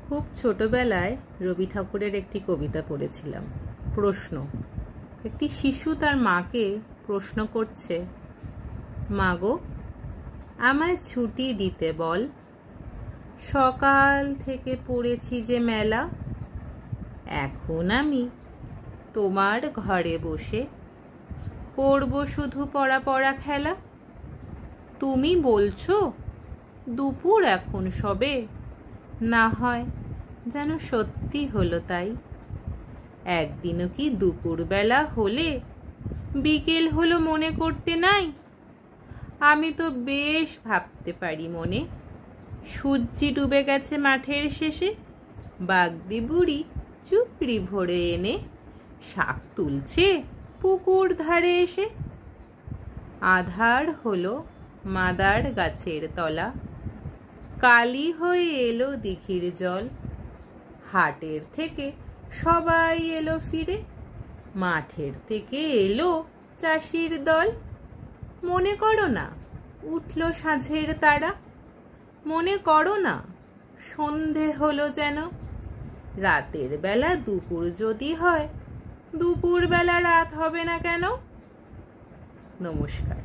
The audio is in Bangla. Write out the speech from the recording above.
খুব ছোটবেলায় রবি ঠাকুরের একটি কবিতা পড়েছিলাম। প্রশ্ন। একটি শিশু তার মাকে প্রশ্ন করছে, মা গো, আমায় ছুটি দিতে বল, সকাল থেকে পড়েছি যে মেলা, এখন আমি তোমার ঘরে বসে করব শুধু পড়া পড়া খেলা। তুমি বলছো দুপুর এখন সবে, না হয় যেন সত্যি হলো তাই। একদিনও কি দুপুরবেলা হলে বিকেল হলো মনে করতে নাই? আমি তো বেশ ভাবতে পারি মনে, সূর্যি ডুবে গেছে মাঠের শেষে, বাগদি বুড়ি চুপড়ি ভরে এনে শাক তুলছে পুকুর ধারে এসে। আধার হলো মাদার গাছের তলা, কালি হয়ে এলো দিঘির জল, হাটের থেকে সবাই এলো ফিরে, মাঠের থেকে এলো চাষির দল। মনে করো না উঠল সাঁঝের তারা, মনে করো না সন্ধে হলো যেন, রাতের বেলা দুপুর যদি হয়, দুপুর বেলা রাত হবে না কেন? নমস্কার।